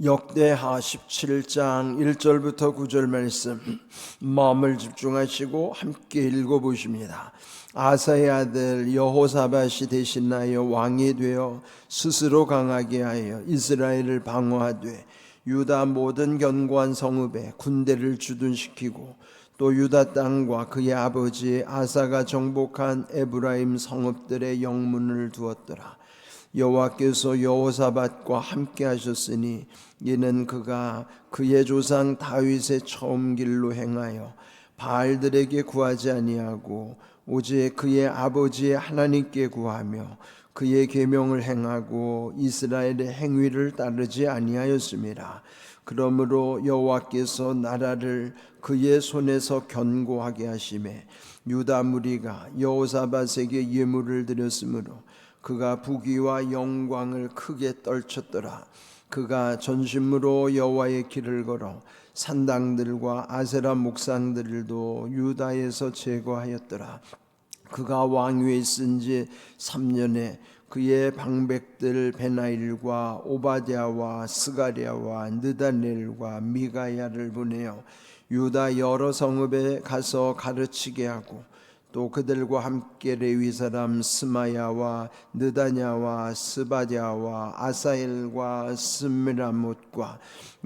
역대하 17장 1절부터 9절 말씀 마음을 집중하시고 함께 읽어보십니다. 아사의 아들 여호사밧이 대신하여 왕이 되어 스스로 강하게 하여 이스라엘을 방어하되 유다 모든 견고한 성읍에 군대를 주둔시키고 또 유다 땅과 그의 아버지 아사가 정복한 에브라임 성읍들의 영문을 두었더라. 여호와께서 여호사밧과 함께 하셨으니 이는 그가 그의 조상 다윗의 처음 길로 행하여 바알들에게 구하지 아니하고 오직 그의 아버지의 하나님께 구하며 그의 계명을 행하고 이스라엘의 행위를 따르지 아니하였습니다. 그러므로 여호와께서 나라를 그의 손에서 견고하게 하시매 유다 무리가 여호사밧에게 예물을 드렸으므로 그가 부귀와 영광을 크게 떨쳤더라. 그가 전심으로 여호와의 길을 걸어 산당들과 아세라 목상들도 유다에서 제거하였더라. 그가 왕위에 있은 지 3년에 그의 방백들 베나일과 오바댜와 스가랴와 느다넬과 미가야를 보내어 유다 여러 성읍에 가서 가르치게 하고 또 그들과 함께 레위 사람 스마야와 느다냐와 스바랴와 아사엘과 스미라못과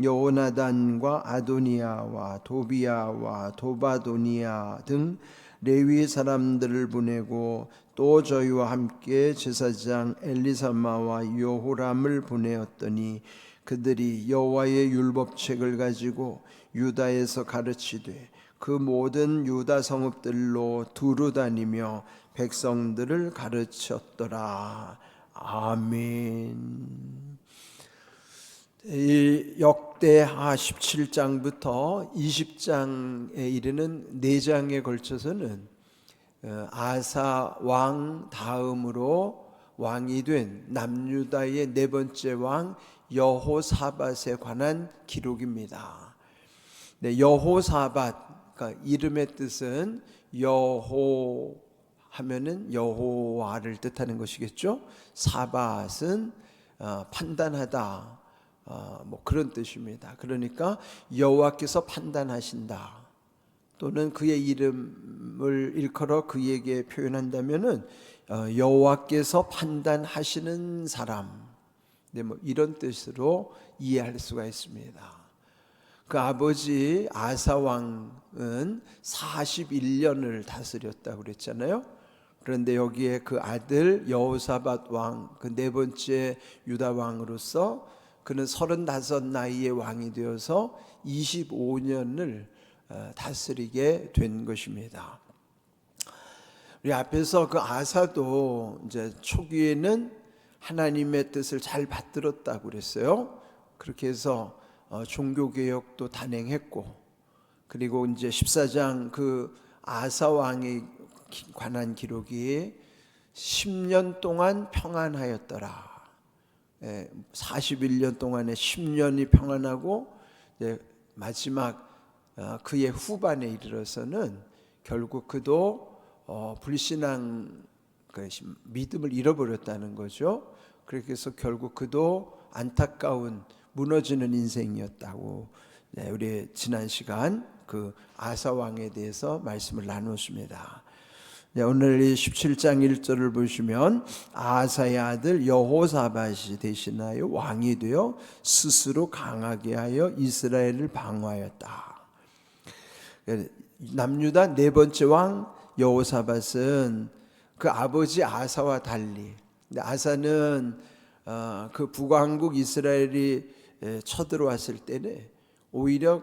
여호나단과 아도니아와 도비야와 도바도니아 등 레위 사람들을 보내고 또 저희와 함께 제사장 엘리사마와 여호람을 보내었더니 그들이 여호와의 율법책을 가지고 유다에서 가르치되 그 모든 유다 성읍들로 두루 다니며 백성들을 가르쳤더라. 아멘. 이 역대하 17장부터 20장에 이르는 4장에 걸쳐서는 아사 왕 다음으로 왕이 된 남유다의 4번째 왕 여호사밧에 관한 기록입니다. 네, 여호사밧, 그러니까 이름의 뜻은 여호 하면은 여호와를 뜻하는 것이겠죠. 사밧은 판단하다, 뭐 그런 뜻입니다. 그러니까 여호와께서 판단하신다, 또는 그의 이름을 일컬어 그에게 표현한다면은 여호와께서 판단하시는 사람, 네, 뭐 이런 뜻으로 이해할 수가 있습니다. 그 아버지 아사 왕은 41년을 다스렸다고 그랬잖아요. 그런데 여기에 그 아들 여호사밧 왕, 그 4번째 유다 왕으로서 그는 35 나이에 왕이 되어서 25년을 다스리게 된 것입니다. 우리 앞에서 그 아사도 이제 초기에는 하나님의 뜻을 잘 받들었다고 그랬어요. 그렇게 해서 종교개혁도 단행했고, 그리고 이제 14장 그 아사 왕에 관한 기록이 10년 동안 평안하였더라. 41년 동안에 10년이 평안하고 마지막 그의 후반에 이르러서는 결국 그도 불신앙, 믿음을 잃어버렸다는 거죠. 그래서 결국 그도 안타까운 무너지는 인생이었다고 우리 지난 시간 그 아사 왕에 대해서 말씀을 나눴습니다. 오늘 이 17장 1절을 보시면 아사의 아들 여호사밧이 대신하여 왕이 되어 스스로 강하게 하여 이스라엘을 방어하였다. 남유다 4번째 왕 여호사밧은 그 아버지 아사와 달리, 아사는 그 북왕국 이스라엘이 쳐들어왔을 때는 오히려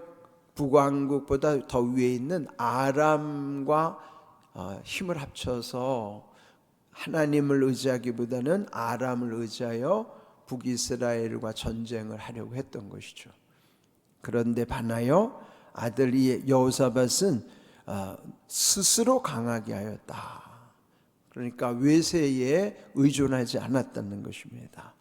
북왕국보다 더 위에 있는 아람과 힘을 합쳐서 하나님을 의지하기보다는 아람을 의지하여 북이스라엘과 전쟁을 하려고 했던 것이죠. 그런데 반하여 아들이 여호사밧은 스스로 강하게 하였다. 그러니까 외세에 의존하지 않았다는 것입니다.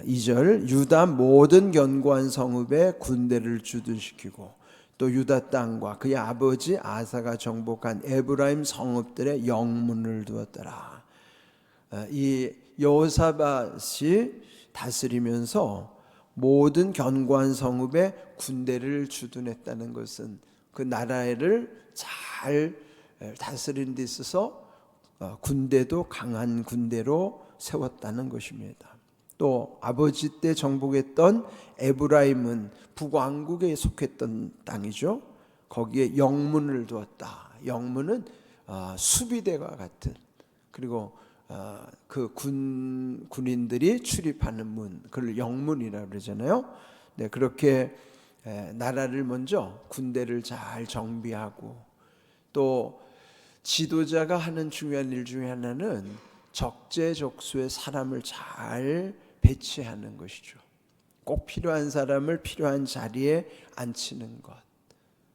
2절, 유다 모든 견고한 성읍에 군대를 주둔시키고 또 유다 땅과 그의 아버지 아사가 정복한 에브라임 성읍들의 영문을 두었더라. 이 여호사밧이 다스리면서 모든 견고한 성읍에 군대를 주둔했다는 것은 그 나라를 잘 다스리는 데 있어서 군대도 강한 군대로 세웠다는 것입니다. 또 아버지 때 정복했던 에브라임은 북왕국에 속했던 땅이죠. 거기에 영문을 두었다. 영문은 수비대와 같은, 그리고 그 군인들이 출입하는 문, 그걸 영문이라고 그러잖아요. 네, 그렇게 나라를 먼저 군대를 잘 정비하고, 또 지도자가 하는 중요한 일 중에 하나는 적재적소에 사람을 잘 배치하는 것이죠. 꼭 필요한 사람을 필요한 자리에 앉히는 것.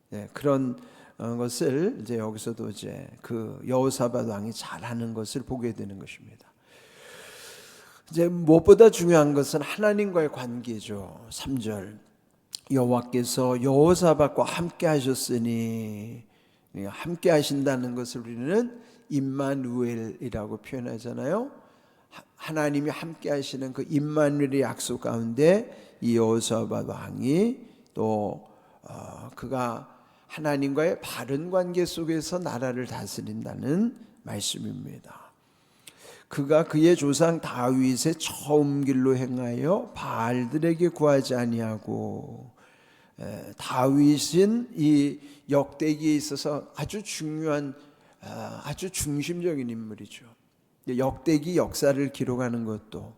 네, 그런 것을 이제 여기서도 이제 그 여호사밧 왕이 잘하는 것을 보게 되는 것입니다. 이제 무엇보다 중요한 것은 하나님과의 관계죠. 3절 여호와께서 여호사밧과 함께 하셨으니, 함께 하신다는 것을 우리는 임마누엘이라고 표현하잖아요. 하나님이 함께 하시는 그 임마누엘의 약속 가운데 이 여호사밧 왕이 또 그가 하나님과의 바른 관계 속에서 나라를 다스린다는 말씀입니다. 그가 그의 조상 다윗의 처음 길로 행하여 바알들에게 구하지 아니하고, 다윗은 이 역대기에 있어서 아주 중요한 아주 중심적인 인물이죠. 역대기 역사를 기록하는 것도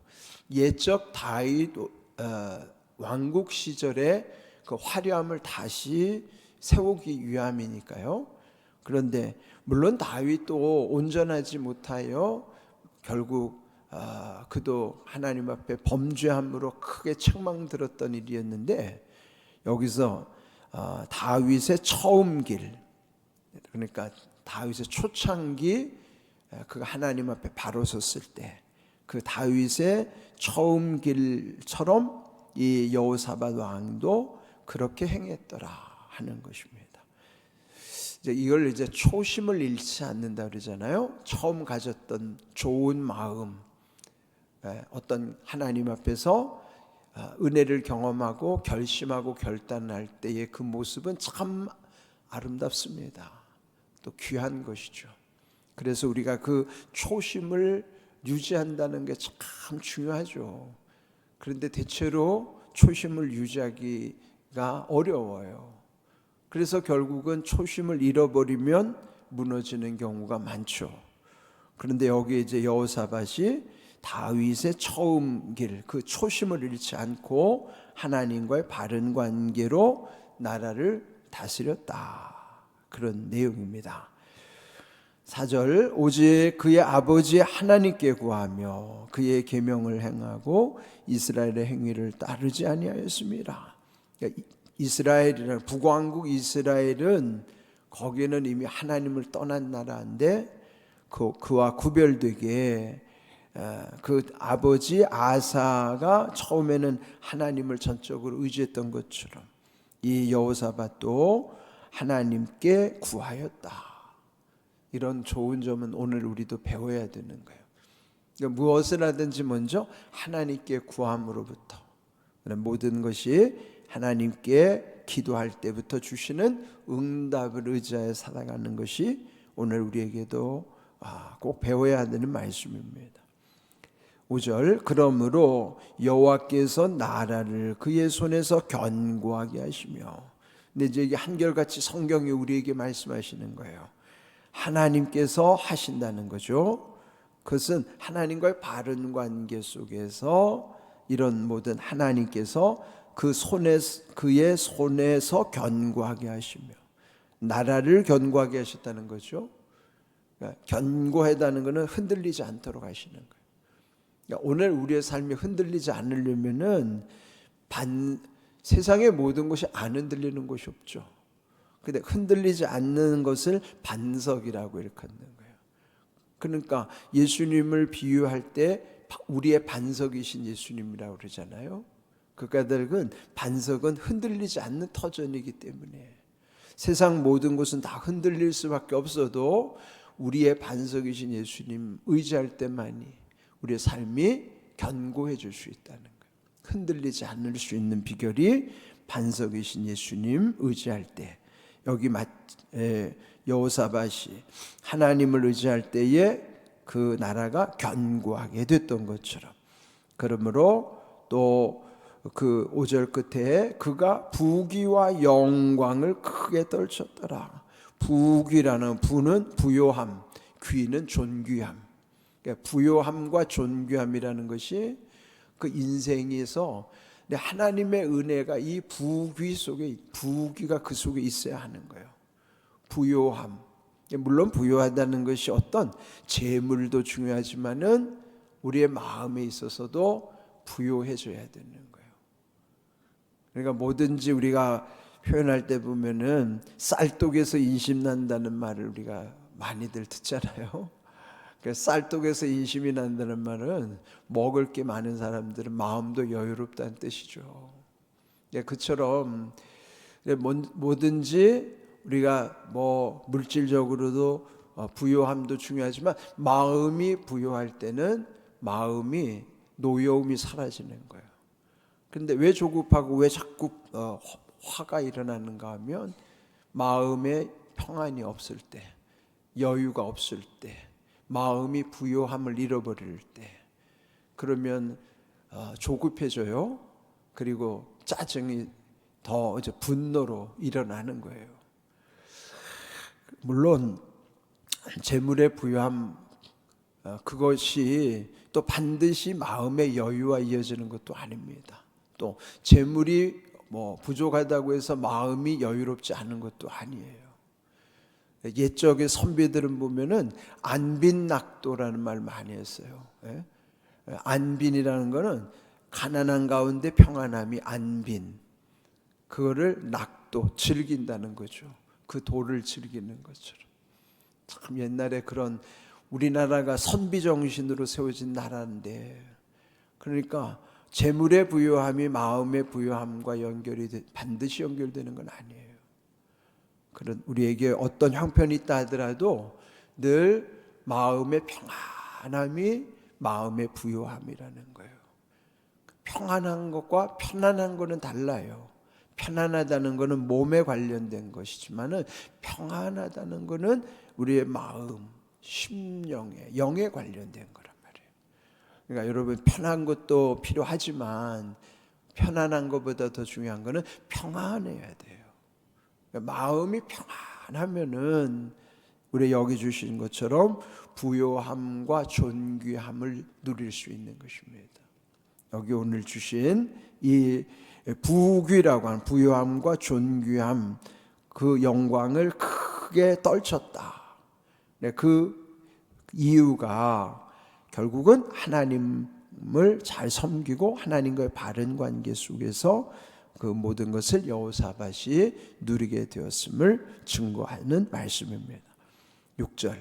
옛적 다윗 왕국 시절의 그 화려함을 다시 세우기 위함이니까요. 그런데 물론 다윗도 온전하지 못하여 결국 그도 하나님 앞에 범죄함으로 크게 책망들었던 일이었는데, 여기서 다윗의 처음 길, 그러니까 다윗의 초창기, 그가 하나님 앞에 바로 섰을 때 그 다윗의 처음 길처럼 이 여호사밧 왕도 그렇게 행했더라 하는 것입니다. 이제 이걸 이제 초심을 잃지 않는다 그러잖아요. 처음 가졌던 좋은 마음, 어떤 하나님 앞에서 은혜를 경험하고 결심하고 결단할 때의 그 모습은 참 아름답습니다. 또 귀한 것이죠. 그래서 우리가 그 초심을 유지한다는 게 참 중요하죠. 그런데 대체로 초심을 유지하기가 어려워요. 그래서 결국은 초심을 잃어버리면 무너지는 경우가 많죠. 그런데 여기 이제 여호사밧이 다윗의 처음 길, 그 초심을 잃지 않고 하나님과의 바른 관계로 나라를 다스렸다, 그런 내용입니다. 4절 오직 그의 아버지 하나님께 구하며 그의 계명을 행하고 이스라엘의 행위를 따르지 아니하였습니다. 그러니까 이스라엘이라는 북왕국 이스라엘은 거기에는 이미 하나님을 떠난 나라인데, 그와 구별되게 그 아버지 아사가 처음에는 하나님을 전적으로 의지했던 것처럼 이 여호사밧도 하나님께 구하였다. 이런 좋은 점은 오늘 우리도 배워야 되는 거예요. 그러니까 무엇을 하든지 먼저 하나님께 구함으로부터, 모든 것이 하나님께 기도할 때부터 주시는 응답을 의지하여 살아가는 것이 오늘 우리에게도 꼭 배워야 되는 말씀입니다. 5절 그러므로 여호와께서 나라를 그의 손에서 견고하게 하시며, 근데 이제 이게 한결같이 성경이 우리에게 말씀하시는 거예요. 하나님께서 하신다는 거죠. 그것은 하나님과의 바른 관계 속에서 이런 모든 하나님께서 그의 손에서 견고하게 하시며, 나라를 견고하게 하셨다는 거죠. 그러니까 견고하다는 것은 흔들리지 않도록 하시는 거예요. 그러니까 오늘 우리의 삶이 흔들리지 않으려면은 세상의 모든 것이 안 흔들리는 것이 없죠. 근데 흔들리지 않는 것을 반석이라고 이렇게 하는 거예요. 그러니까 예수님을 비유할 때 우리의 반석이신 예수님이라고 그러잖아요. 그 까닭은 반석은 흔들리지 않는 터전이기 때문에 세상 모든 것은 다 흔들릴 수밖에 없어도 우리의 반석이신 예수님 의지할 때만이 우리의 삶이 견고해질 수 있다는 거예요. 흔들리지 않을 수 있는 비결이 반석이신 예수님 의지할 때, 여기 여호사밧이 하나님을 의지할 때에 그 나라가 견고하게 됐던 것처럼, 그러므로 또 그 5절 끝에 그가 부귀와 영광을 크게 떨쳤더라. 부귀라는 부는 부요함, 귀는 존귀함. 그러니까 부요함과 존귀함이라는 것이 그 인생에서 하나님의 은혜가 이 부귀 속에, 부귀가 그 속에 있어야 하는 거예요. 부요함. 물론 부요하다는 것이 어떤 재물도 중요하지만은 우리의 마음에 있어서도 부요해져야 되는 거예요. 그러니까 뭐든지 우리가 표현할 때 보면은 쌀독에서 인심 난다는 말을 우리가 많이들 듣잖아요. 쌀독에서 인심이 난다는 말은 먹을 게 많은 사람들은 마음도 여유롭다는 뜻이죠. 그처럼 뭐든지 우리가 뭐 물질적으로도 부요함도 중요하지만 마음이 부요할 때는 마음이 노여움이 사라지는 거예요. 그런데 왜 조급하고 왜 자꾸 화가 일어나는가 하면 마음에 평안이 없을 때, 여유가 없을 때, 마음이 부요함을 잃어버릴 때, 그러면 조급해져요. 그리고 짜증이 더 이제 분노로 일어나는 거예요. 물론 재물의 부요함, 그것이 또 반드시 마음의 여유와 이어지는 것도 아닙니다. 또 재물이 뭐 부족하다고 해서 마음이 여유롭지 않은 것도 아니에요. 옛적의 선비들은 보면은 안빈낙도라는 말 많이 했어요. 안빈이라는 거는 가난한 가운데 평안함이 안빈, 그거를 낙도, 즐긴다는 거죠. 그 도를 즐기는 것처럼. 참 옛날에 그런, 우리나라가 선비 정신으로 세워진 나라인데, 그러니까 재물의 부요함이 마음의 부요함과 반드시 연결되는 건 아니에요. 그런 우리에게 어떤 형편이 있다 하더라도 늘 마음의 평안함이 마음의 부요함이라는 거예요. 평안한 것과 편안한 거는 달라요. 편안하다는 것은 몸에 관련된 것이지만은 평안하다는 것은 우리의 마음, 심령에, 영에 관련된 거란 말이에요. 그러니까 여러분, 편한 것도 필요하지만 편안한 것보다 더 중요한 것은 평안해야 돼요. 그러니까 마음이 평안하면은 우리 여기 주신 것처럼 부요함과 존귀함을 누릴 수 있는 것입니다. 여기 오늘 주신 이 부귀라고 하는 부요함과 존귀함, 그 영광을 크게 떨쳤다. 그 이유가 결국은 하나님을 잘 섬기고 하나님과의 바른 관계 속에서 그 모든 것을 여호사밧이 누리게 되었음을 증거하는 말씀입니다. 6절,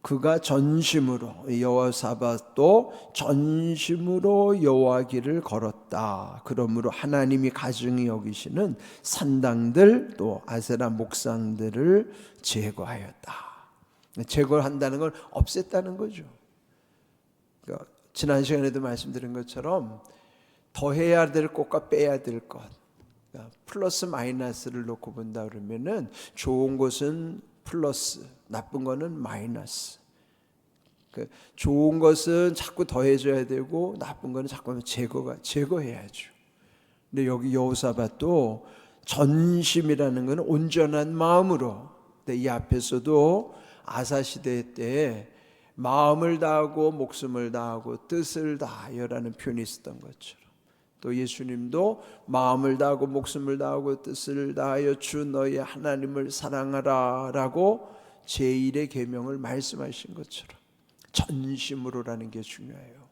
그가 전심으로, 여호사밧도 전심으로 여호와 길을 걸었다. 그러므로 하나님이 가증히 여기시는 산당들, 또 아세라 목상들을 제거하였다. 제거한다는 건 없앴다는 거죠. 그러니까 지난 시간에도 말씀드린 것처럼 더해야 될 것과 빼야 될 것, 그러니까 플러스 마이너스를 놓고 본다 그러면은 좋은 것은 플러스, 나쁜 거는 마이너스. 좋은 것은 자꾸 더해져야 되고 나쁜 거는 자꾸 제거해야죠. 근데 여기 여호사밧도 전심이라는 것은 온전한 마음으로, 근데 이 앞에서도 아사 시대 때 마음을 다하고 목숨을 다하고 뜻을 다하여라는 표현이 있었던 것처럼, 또 예수님도 마음을 다하고 목숨을 다하고 뜻을 다하여 주 너의 하나님을 사랑하라 라고 제1의 계명을 말씀하신 것처럼 전심으로라는 게 중요해요.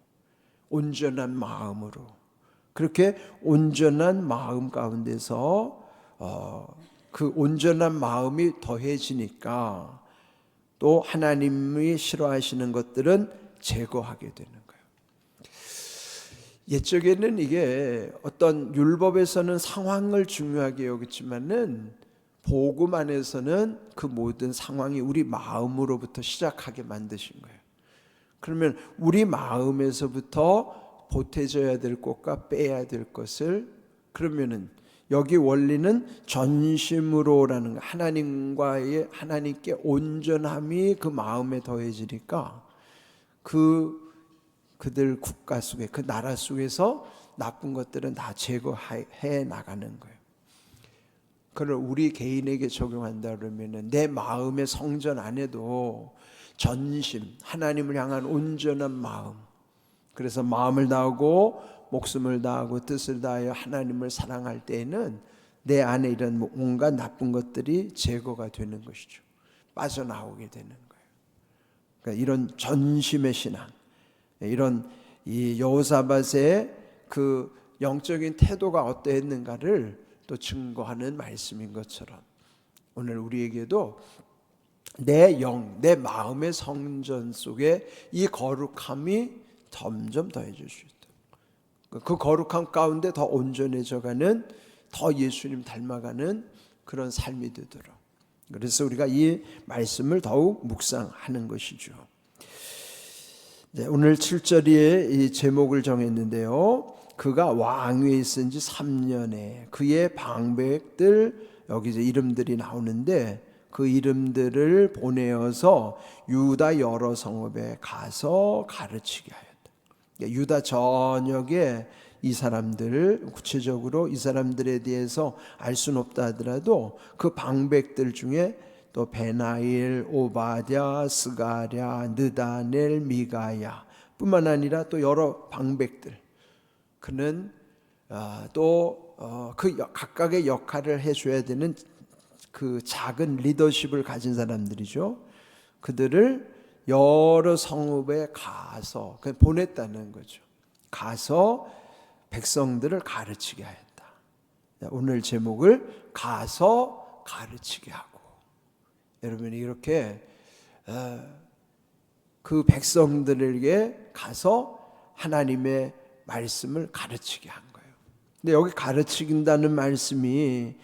온전한 마음으로. 그렇게 온전한 마음 가운데서 그 온전한 마음이 더해지니까 또 하나님이 싫어하시는 것들은 제거하게 되는 거예요. 옛적에는 이게 어떤 율법에서는 상황을 중요하게 여겼지만은 복음 안에서는 그 모든 상황이 우리 마음으로부터 시작하게 만드신 거예요. 그러면 우리 마음에서부터 보태져야 될 것과 빼야 될 것을, 그러면은 여기 원리는 전심으로라는 하나님께 온전함이 그 마음에 더해지니까 그들 국가 속에, 그 나라 속에서 나쁜 것들은 다 제거해 나가는 거예요. 그걸 우리 개인에게 적용한다 그러면은 내 마음의 성전 안에도 전심, 하나님을 향한 온전한 마음, 그래서 마음을 다하고 목숨을 다하고 뜻을 다하여 하나님을 사랑할 때에는 내 안에 이런 온갖 나쁜 것들이 제거가 되는 것이죠. 빠져나오게 되는 거예요. 그러니까 이런 전심의 신앙, 이런 이 여호사밧의 그 영적인 태도가 어떠했는가를 또 증거하는 말씀인 것처럼 오늘 우리에게도 내 영, 내 마음의 성전 속에 이 거룩함이 점점 더해질 수 있다. 그 거룩함 가운데 더 온전해져가는, 더 예수님 닮아가는 그런 삶이 되도록, 그래서 우리가 이 말씀을 더욱 묵상하는 것이죠. 오늘 7절에 이 제목을 정했는데요, 그가 왕위에 있은 지 3년에 그의 방백들, 여기 이제 이름들이 나오는데 그 이름들을 보내어서 유다 여러 성읍에 가서 가르치게 하였다. 유다 전역에 이 사람들, 구체적으로 이 사람들에 대해서 알 수는 없다 하더라도 그 방백들 중에 또 베나일, 오바댜, 스가랴, 느다넬, 미가야 뿐만 아니라 또 여러 방백들, 그는 또 그 각각의 역할을 해줘야 되는 그 작은 리더십을 가진 사람들이죠. 그들을 여러 성읍에 가서 보냈다는 거죠. 가서 백성들을 가르치게 하였다. 오늘 제목을 가서 가르치게 하고, 여러분이 이렇게 그 백성들에게 가서 하나님의 말씀을 가르치게 한 거예요. 근데 여기 가르치긴다는 말씀이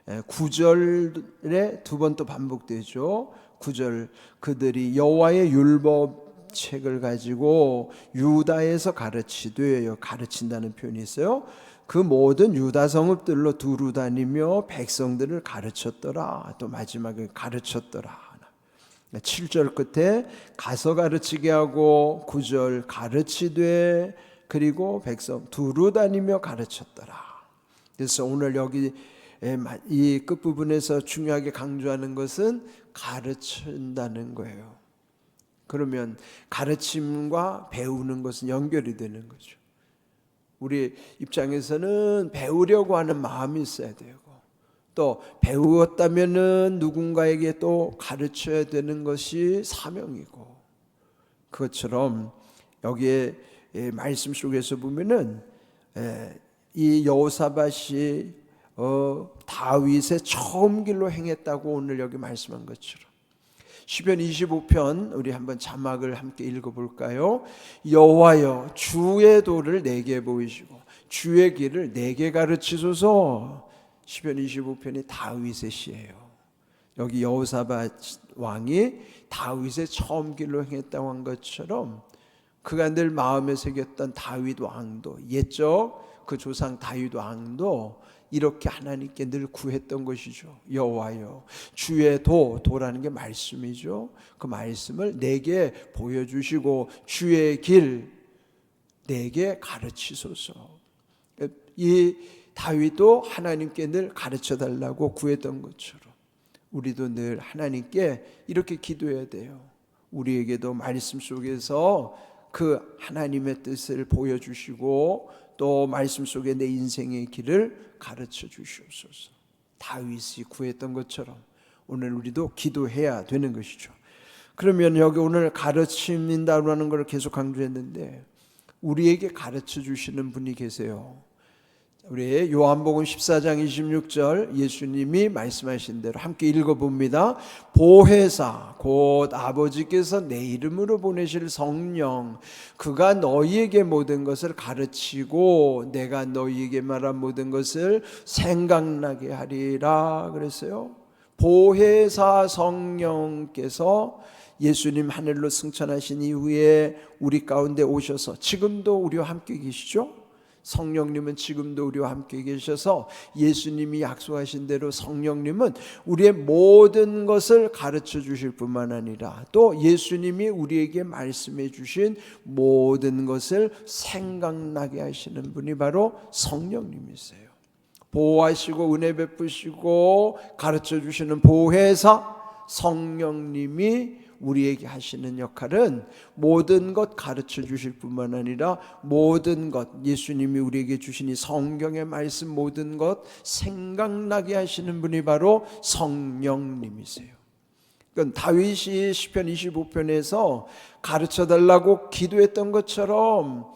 9절에 두 번 또 반복되죠. 9절, 그들이 여호와의 율법책을 가지고 유다에서 가르친다는 표현이 있어요. 그 모든 유다 성읍들로 두루 다니며 백성들을 가르쳤더라. 또 마지막에 가르쳤더라. 7절 끝에 가서 가르치게 하고 9절 가르치되, 그리고 백성 두루 다니며 가르쳤더라. 그래서 오늘 여기 이 끝부분에서 중요하게 강조하는 것은 가르친다는 거예요. 그러면 가르침과 배우는 것은 연결이 되는 거죠. 우리 입장에서는 배우려고 하는 마음이 있어야 되고, 또 배우었다면은 누군가에게 또 가르쳐야 되는 것이 사명이고, 그것처럼 여기에 말씀 속에서 보면은 이 여호사밧이 다윗의 처음 길로 행했다고 오늘 여기 말씀한 것처럼, 시편 25편 우리 한번 자막을 함께 읽어볼까요? 여호와여 주의 도를 내게 보이시고 주의 길을 내게 가르치소서. 시편 25편이 다윗의 시예요. 여기 여호사밧 왕이 다윗의 처음 길로 행했다고 한 것처럼 그가 늘 마음에 새겼던 다윗 왕도, 옛적 그 조상 다윗 왕도 이렇게 하나님께 늘 구했던 것이죠. 여호와여 주의 도라는 게 말씀이죠. 그 말씀을 내게 보여주시고 주의 길 내게 가르치소서. 이 다윗도 하나님께 늘 가르쳐달라고 구했던 것처럼 우리도 늘 하나님께 이렇게 기도해야 돼요. 우리에게도 말씀 속에서 그 하나님의 뜻을 보여주시고 또 말씀 속에 내 인생의 길을 가르쳐 주시옵소서. 다윗이 구했던 것처럼 오늘 우리도 기도해야 되는 것이죠. 그러면 여기 오늘 가르침인다고 하는 걸 계속 강조했는데 우리에게 가르쳐 주시는 분이 계세요. 우리 요한복음 14장 26절 예수님이 말씀하신 대로 함께 읽어봅니다. 보혜사 곧 아버지께서 내 이름으로 보내실 성령 그가 너희에게 모든 것을 가르치고 내가 너희에게 말한 모든 것을 생각나게 하리라 그랬어요. 보혜사 성령께서 예수님 하늘로 승천하신 이후에 우리 가운데 오셔서 지금도 우리와 함께 계시죠? 성령님은 지금도 우리와 함께 계셔서 예수님이 약속하신 대로 성령님은 우리의 모든 것을 가르쳐 주실 뿐만 아니라 또 예수님이 우리에게 말씀해 주신 모든 것을 생각나게 하시는 분이 바로 성령님이세요. 보호하시고 은혜 베푸시고 가르쳐 주시는 보혜사 성령님이 우리에게 하시는 역할은 모든 것 가르쳐 주실 뿐만 아니라 모든 것 예수님이 우리에게 주신 이 성경의 말씀 모든 것 생각나게 하시는 분이 바로 성령님이세요. 그러니까 다윗이 시편 25편에서 가르쳐 달라고 기도했던 것처럼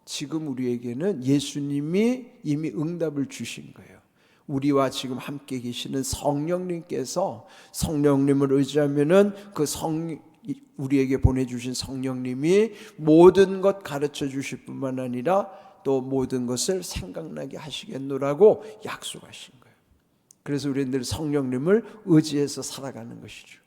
지금 우리에게는 예수님이 이미 응답을 주신 거예요. 우리와 지금 함께 계시는 성령님께서 성령님을 의지하면은 우리에게 보내주신 성령님이 모든 것 가르쳐 주실 뿐만 아니라 또 모든 것을 생각나게 하시겠노라고 약속하신 거예요. 그래서 우리는 늘 성령님을 의지해서 살아가는 것이죠.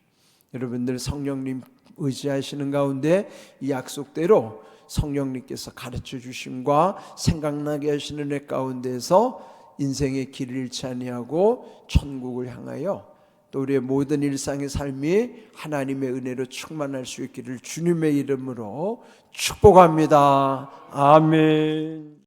여러분들 성령님 의지하시는 가운데 이 약속대로 성령님께서 가르쳐 주심과 생각나게 하시는 애 가운데서 인생의 길을 잃지 아니하고 천국을 향하여 또 우리의 모든 일상의 삶이 하나님의 은혜로 충만할 수 있기를 주님의 이름으로 축복합니다. 아멘.